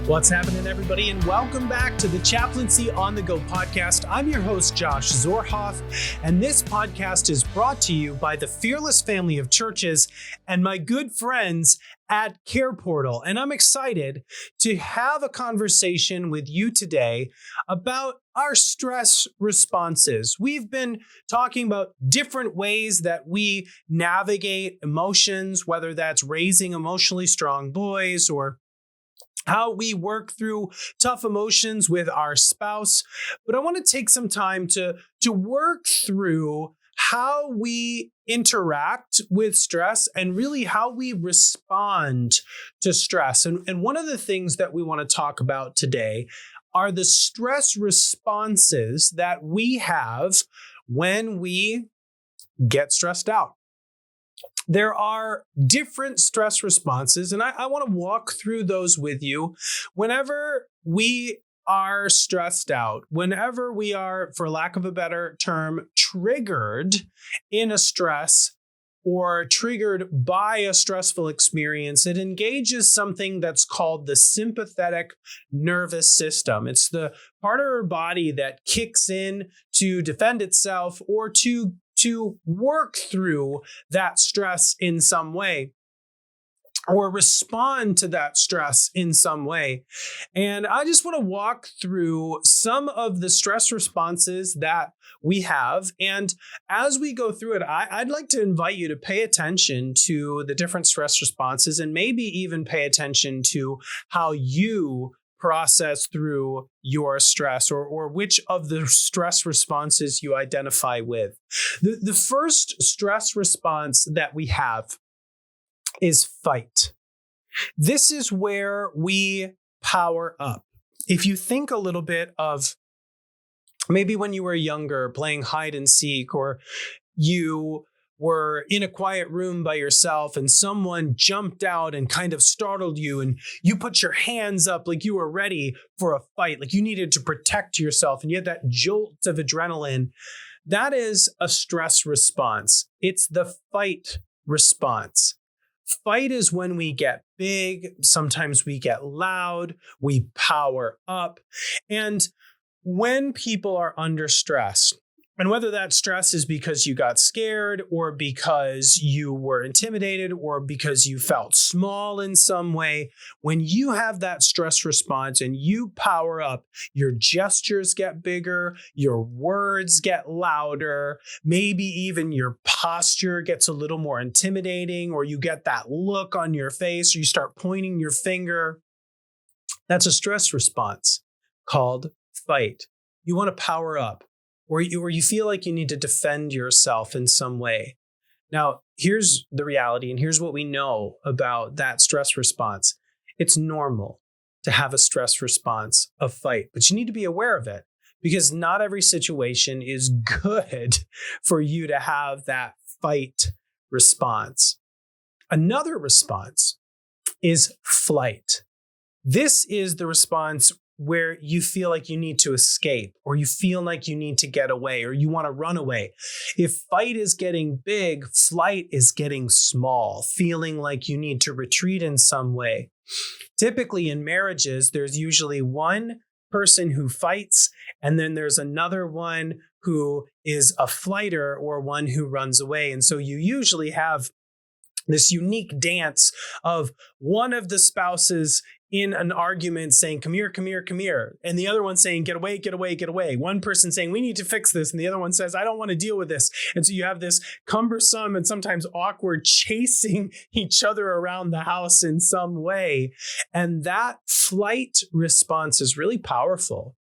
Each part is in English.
What's happening, everybody, and welcome back to the Chaplaincy on the Go podcast. I'm your host, Josh Zorhoff, and this podcast is brought to you by the Fearless family of churches and my good friends at Care Portal. And I'm excited to have a conversation with you today about our stress responses. We've been talking about different ways that we navigate emotions, whether that's raising emotionally strong boys or how we work through tough emotions with our spouse. But I want to take some time to work through how we interact with stress and really how we respond to stress. And one of the things that we want to talk about today are the stress responses that we have when we get stressed out. There are different stress responses, and I want to walk through those with you. Whenever we are stressed out, whenever we are, for lack of a better term, triggered in a stress or triggered by a stressful experience, it engages something that's called the sympathetic nervous system. It's the part of our body that kicks in to defend itself or to work through that stress in some way or respond to that stress in some way. And I just want to walk through some of the stress responses that we have. And as we go through it, I'd like to invite you to pay attention to the different stress responses and maybe even pay attention to how you process through your stress or which of the stress responses you identify with. The first stress response that we have is fight. This is where we power up. If you think a little bit of maybe when you were younger playing hide and seek, or you were in a quiet room by yourself and someone jumped out and kind of startled you and you put your hands up like you were ready for a fight, like you needed to protect yourself and you had that jolt of adrenaline. That is a stress response. It's the fight response. Fight is when we get big, sometimes we get loud, we power up. And when people are under stress, and whether that stress is because you got scared or because you were intimidated or because you felt small in some way, when you have that stress response and you power up, your gestures get bigger, your words get louder, maybe even your posture gets a little more intimidating, or you get that look on your face, or you start pointing your finger. That's a stress response called fight. You want to power up. Or you feel like you need to defend yourself in some way. Now, here's the reality, and here's what we know about that stress response. It's normal to have a stress response of fight, but you need to be aware of it because not every situation is good for you to have that fight response. Another response is flight. This is the response where you feel like you need to escape, or you feel like you need to get away, or you want to run away. If fight is getting big, flight is getting small, feeling like you need to retreat in some way. Typically in marriages, there's usually one person who fights, and then there's another one who is a flighter or one who runs away. And so you usually have this unique dance of one of the spouses in an argument saying, come here, come here, come here. And the other one saying, get away, get away, get away. One person saying, we need to fix this. And the other one says, I don't want to deal with this. And so you have this cumbersome and sometimes awkward chasing each other around the house in some way. And that flight response is really powerful.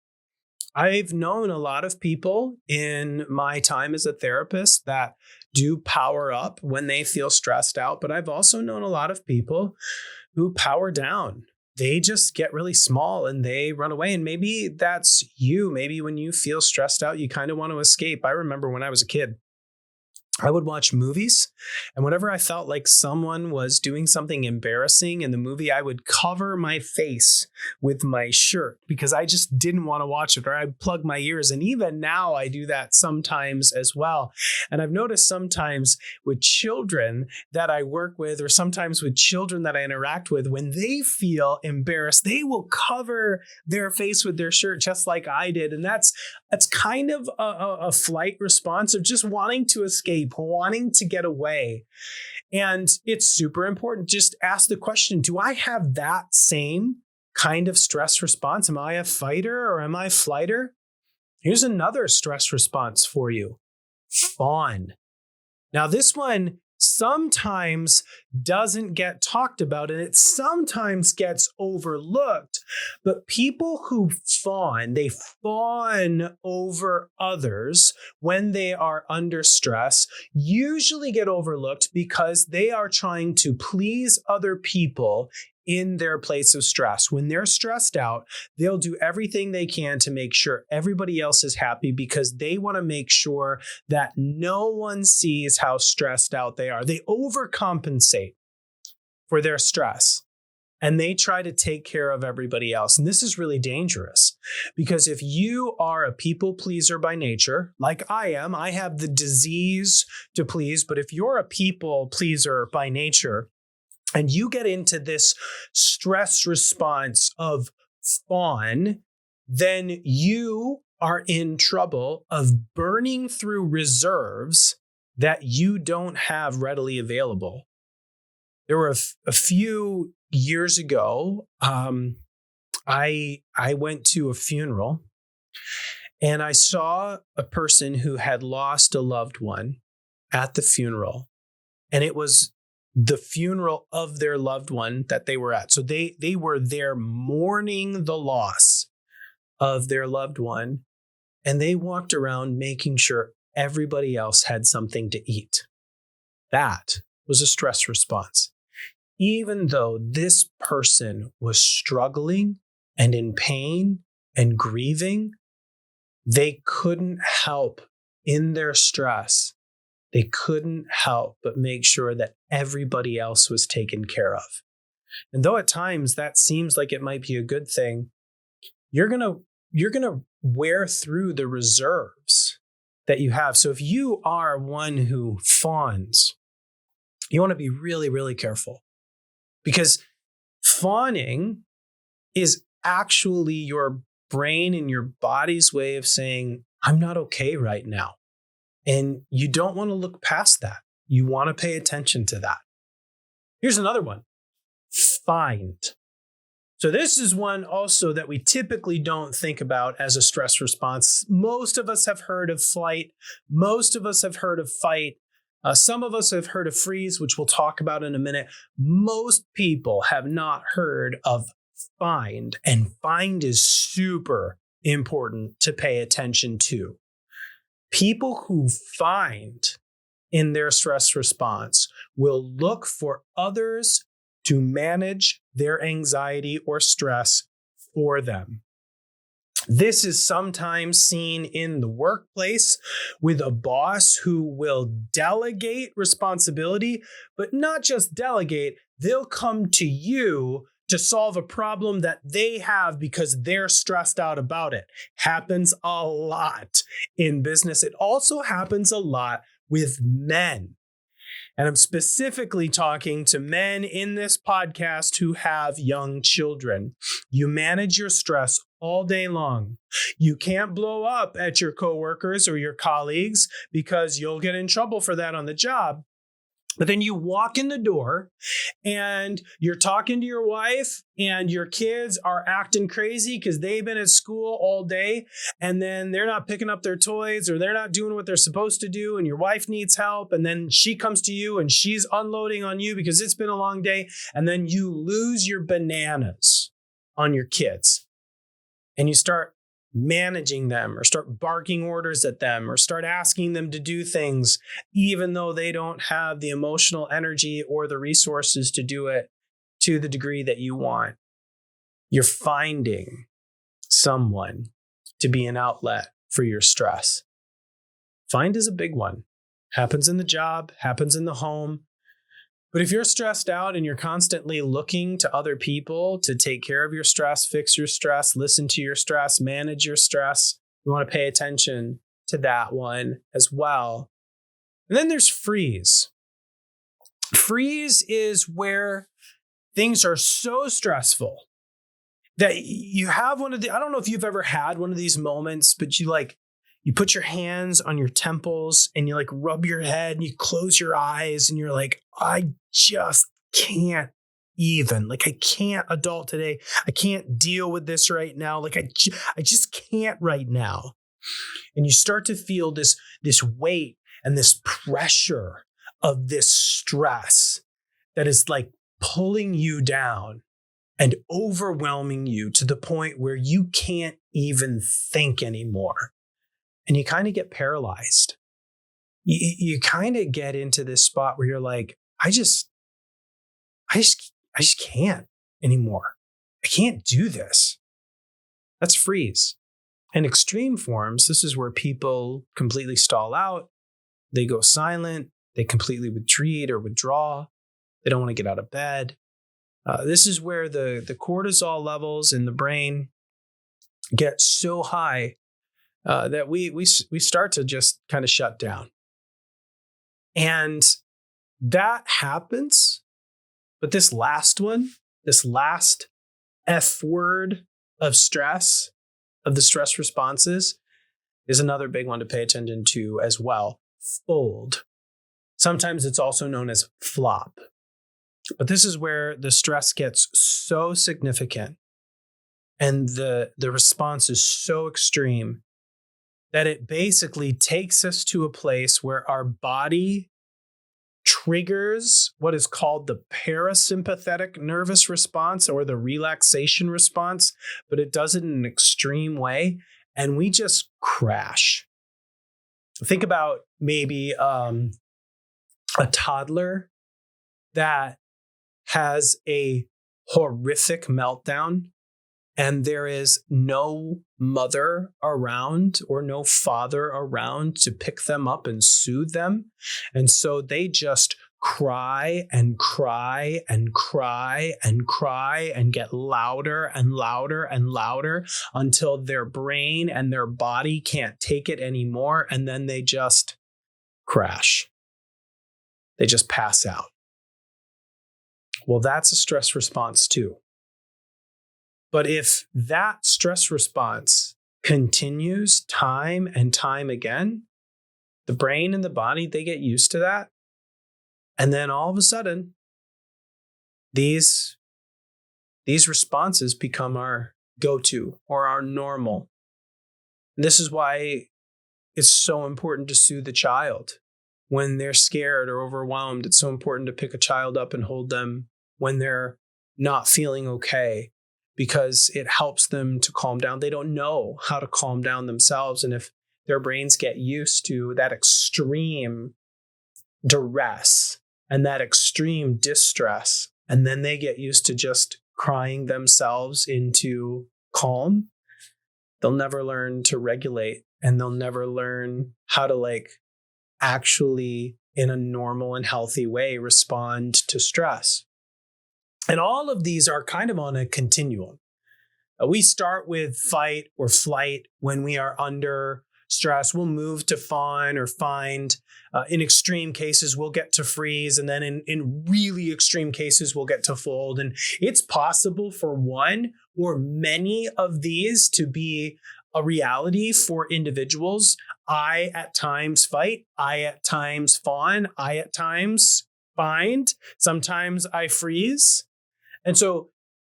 I've known a lot of people in my time as a therapist that do power up when they feel stressed out, but I've also known a lot of people who power down. They just get really small and they run away. And maybe that's you. Maybe when you feel stressed out, you kind of want to escape. I remember when I was a kid, I would watch movies, and whenever I felt like someone was doing something embarrassing in the movie, I would cover my face with my shirt because I just didn't want to watch it, or I'd plug my ears. And even now I do that sometimes as well. And I've noticed sometimes with children that I work with, or sometimes with children that I interact with, when they feel embarrassed, they will cover their face with their shirt just like I did. And that's kind of a flight response of just wanting to escape, wanting to get away. And it's super important. Just ask the question, do I have that same kind of stress response? Am I a fighter or am I a flighter? Here's another stress response for you. Fawn. Now, this one sometimes doesn't get talked about, and it sometimes gets overlooked. But people who fawn, they fawn over others when they are under stress, usually get overlooked because they are trying to please other people in their place of stress. When they're stressed out, they'll do everything they can to make sure everybody else is happy because they want to make sure that no one sees how stressed out they are. They overcompensate for their stress and they try to take care of everybody else. And this is really dangerous because if you are a people pleaser by nature, like I am, I have the disease to please, but if you're a people pleaser by nature, and you get into this stress response of fawn, then you are in trouble of burning through reserves that you don't have readily available. There were a few years ago, I went to a funeral and I saw a person who had lost a loved one at the funeral, and it was the funeral of their loved one that they were at. So they were there mourning the loss of their loved one, and they walked around making sure everybody else had something to eat. That was a stress response. Even though this person was struggling and in pain and grieving, they couldn't help in their stress. They couldn't help but make sure that everybody else was taken care of. And though at times that seems like it might be a good thing, you're going to wear through the reserves that you have. So if you are one who fawns, you want to be really, really careful, because fawning is actually your brain and your body's way of saying, I'm not okay right now. And you don't want to look past that. You want to pay attention to that. Here's another one. Find. So this is one also that we typically don't think about as a stress response. Most of us have heard of flight. Most of us have heard of fight. Some of us have heard of freeze, which we'll talk about in a minute. Most people have not heard of find. And find is super important to pay attention to. People who find in their stress response will look for others to manage their anxiety or stress for them. This is sometimes seen in the workplace with a boss who will delegate responsibility, but not just delegate, they'll come to you to solve a problem that they have because they're stressed out about it. Happens a lot in business. It also happens a lot with men. And I'm specifically talking to men in this podcast who have young children. You manage your stress all day long. You can't blow up at your coworkers or your colleagues because you'll get in trouble for that on the job. But then you walk in the door and you're talking to your wife and your kids are acting crazy because they've been at school all day and then they're not picking up their toys or they're not doing what they're supposed to do, and your wife needs help, and then she comes to you and she's unloading on you because it's been a long day, and then you lose your bananas on your kids and you start managing them or start barking orders at them or start asking them to do things, even though they don't have the emotional energy or the resources to do it to the degree that you want. You're finding someone to be an outlet for your stress. Find is a big one. happens in the job, happens in the home. But if you're stressed out and you're constantly looking to other people to take care of your stress, fix your stress, listen to your stress, manage your stress, you want to pay attention to that one as well. And then there's freeze. Freeze is where things are so stressful that you have one of the, I don't know if you've ever had one of these moments, but you put your hands on your temples and you rub your head and you close your eyes and you're like, I just can't even. I can't adult today. I can't deal with this right now. I just can't right now. And you start to feel this weight and this pressure of this stress that is pulling you down and overwhelming you to the point where you can't even think anymore. And you kind of get paralyzed. You kind of get into this spot where you're like, I just can't anymore. I can't do this. That's freeze. In extreme forms, this is where people completely stall out. They go silent. They completely retreat or withdraw. They don't want to get out of bed. This is where the cortisol levels in the brain get so high that we start to just kind of shut down. And that happens. But this last one, this last F word of stress, of the stress responses, is another big one to pay attention to as well. Fold. Sometimes it's also known as flop. But this is where the stress gets so significant and the response is so extreme that it basically takes us to a place where our body triggers what is called the parasympathetic nervous response or the relaxation response, but it does it in an extreme way, and we just crash. Think about maybe a toddler that has a horrific meltdown and there is no mother around or no father around to pick them up and soothe them. And so they just cry and cry and cry and cry and get louder and louder and louder until their brain and their body can't take it anymore. And then they just crash. They just pass out. Well, that's a stress response too. But if that stress response continues time and time again, the brain and the body, they get used to that. And then all of a sudden, these responses become our go-to or our normal. And this is why it's so important to soothe the child. When they're scared or overwhelmed, it's so important to pick a child up and hold them when they're not feeling okay, because it helps them to calm down. They don't know how to calm down themselves. And if their brains get used to that extreme duress and that extreme distress, and then they get used to just crying themselves into calm, they'll never learn to regulate, and they'll never learn how to actually in a normal and healthy way respond to stress. And all of these are kind of on a continuum. We start with fight or flight when we are under stress. We'll move to fawn or find. In extreme cases, we'll get to freeze. And then in really extreme cases, we'll get to fold. And it's possible for one or many of these to be a reality for individuals. I at times fight. I at times fawn. I at times bind. Sometimes I freeze. And so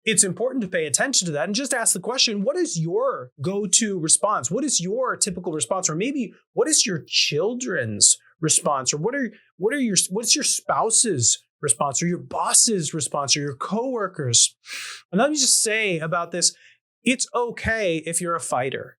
it's important to pay attention to that and just ask the question, what is your go-to response? What is your typical response? Or maybe what is your children's response? Or what's your spouse's response or your boss's response or your coworkers? And let me just say about this, it's okay if you're a fighter.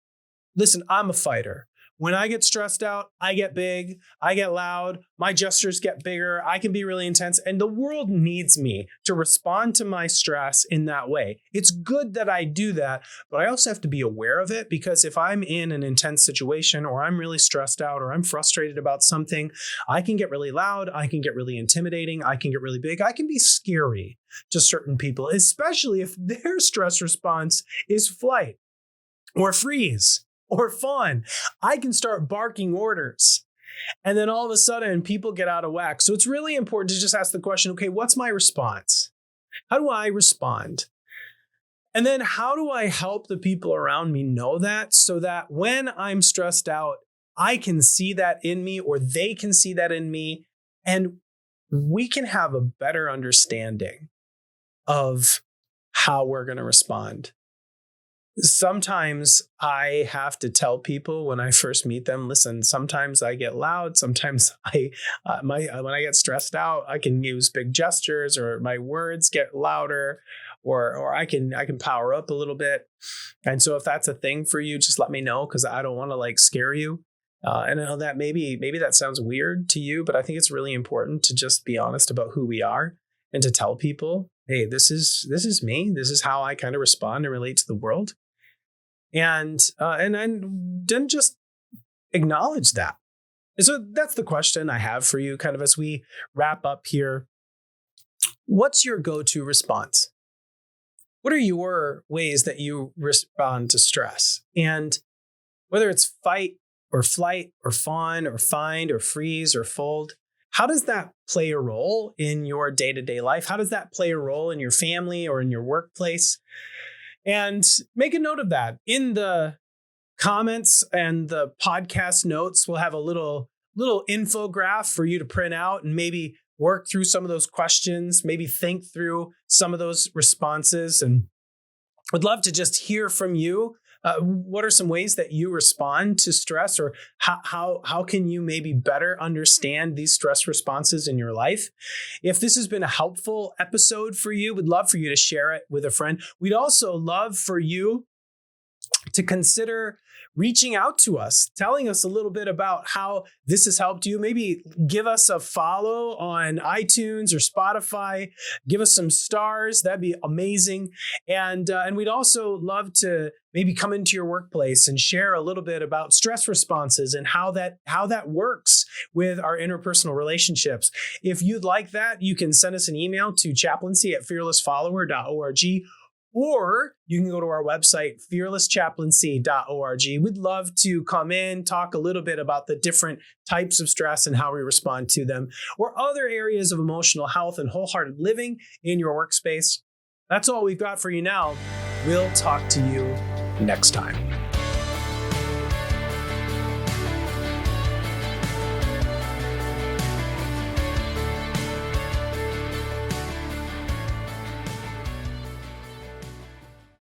Listen, I'm a fighter. When I get stressed out, I get big, I get loud, my gestures get bigger, I can be really intense, and the world needs me to respond to my stress in that way. It's good that I do that, but I also have to be aware of it, because if I'm in an intense situation or I'm really stressed out or I'm frustrated about something, I can get really loud, I can get really intimidating, I can get really big, I can be scary to certain people, especially if their stress response is flight or freeze or fawn. I can start barking orders. And then all of a sudden, people get out of whack. So it's really important to just ask the question, okay, what's my response? How do I respond? And then how do I help the people around me know that, so that when I'm stressed out, I can see that in me, or they can see that in me, and we can have a better understanding of how we're going to respond. Sometimes I have to tell people when I first meet them, listen, sometimes I get loud. Sometimes when I get stressed out, I can use big gestures, or my words get louder, or I can power up a little bit. And so if that's a thing for you, just let me know, because I don't want to scare you. And I know that maybe that sounds weird to you, but I think it's really important to just be honest about who we are and to tell people, hey, this is me. This is how I kind of respond and relate to the world. And then just acknowledge that. And so that's the question I have for you, kind of as we wrap up here. What's your go-to response? What are your ways that you respond to stress? And whether it's fight or flight or fawn or find or freeze or fold, how does that play a role in your day-to-day life? How does that play a role in your family or in your workplace? And make a note of that. In the comments and the podcast notes, we'll have a little infograph for you to print out and maybe work through some of those questions, maybe think through some of those responses. And I'd love to just hear from you. What are some ways that you respond to stress, or how can you maybe better understand these stress responses in your life? If this has been a helpful episode for you, we'd love for you to share it with a friend. We'd also love for you to consider reaching out to us, telling us a little bit about how this has helped you. Maybe give us a follow on iTunes or Spotify. Give us some stars. That'd be amazing. And we'd also love to maybe come into your workplace and share a little bit about stress responses and how that works with our interpersonal relationships. If you'd like that, you can send us an email to chaplaincy@fearlessfollower.org. Or you can go to our website, fearlesschaplaincy.org. We'd love to come in, talk a little bit about the different types of stress and how we respond to them, or other areas of emotional health and wholehearted living in your workspace. That's all we've got for you now. We'll talk to you next time.